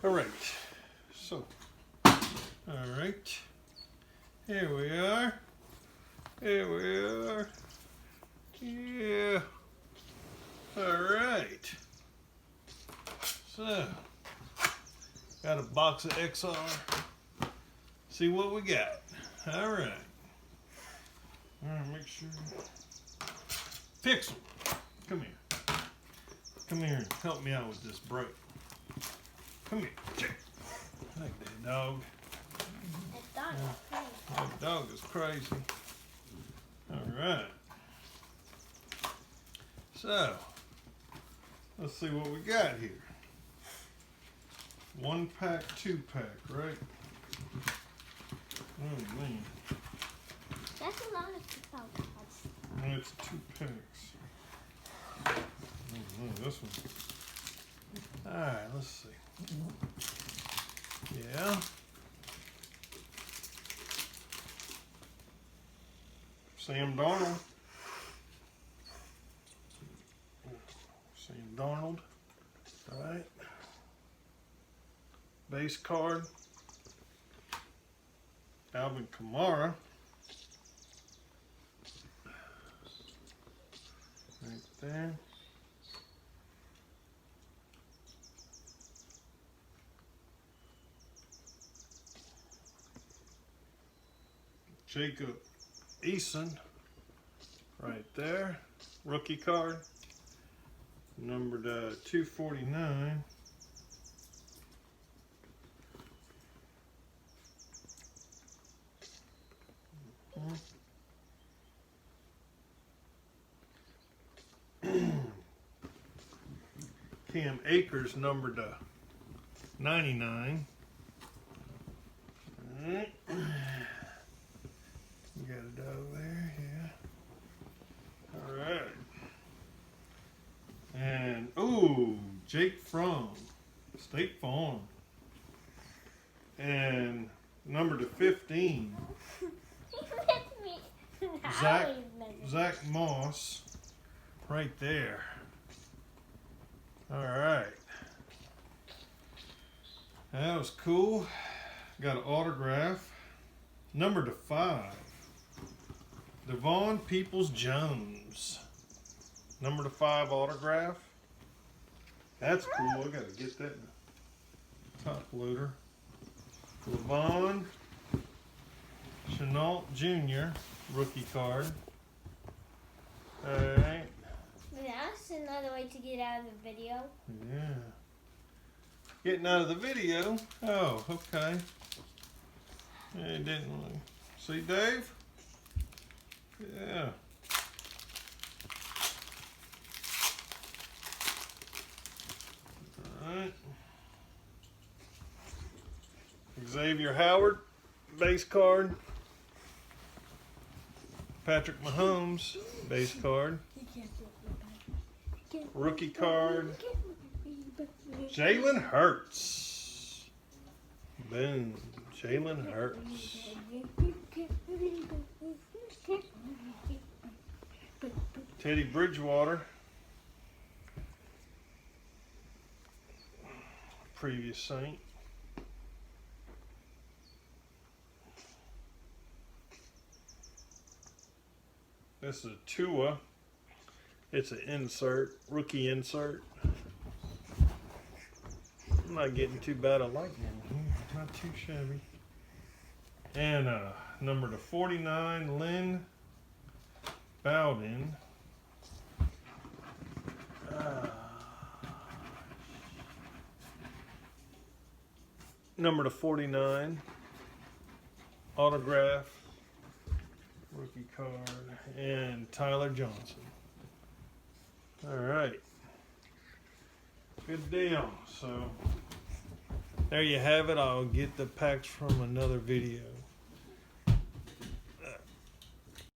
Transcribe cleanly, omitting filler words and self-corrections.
All right, so, all right, here we are, yeah, all right, so, got a box of XR, see what we got, all right, make sure, Pixel, come here and help me out with this break. Come here, check. Like that dog. That dog is crazy. Alright. So, let's see what we got here. 1 pack, 2 pack, right? Oh man. That's a lot of people cards. And it's 2 packs. Oh, this one. Alright, let's see. Yeah. Sam Darnold. Sam Darnold. All right. Base card. Alvin Kamara. Right there. Jacob Eason, right there, rookie card, numbered 249. Cam Akers, numbered 99. All right. You got a dog there, yeah. All right. And, ooh, Jake Fromm, State Farm. And number to 15, Zach Moss, right there. All right. That was cool. Got an autograph. Number to 5. Devon Peoples-Jones. Number to 5 autograph. That's cool. I gotta get that in the top loader. Levon Chenault Jr. rookie card. Alright. That's another way to get out of the video. Yeah. Getting out of the video. Oh, okay. It didn't really. See, Dave? Yeah. Alright. Xavier Howard, base card. Patrick Mahomes, base card. Rookie card. Jalen Hurts. Boom. Jalen Hurts. Teddy Bridgewater. Previous Saint. This is a Tua. It's an insert, rookie insert. I'm not getting too bad a lightning here. Not too shabby. And number to 49, Lynn Bowden. Number to 49, autograph, rookie card, and Tyler Johnson. All right. Good deal. So there you have it. I'll get the packs from another video.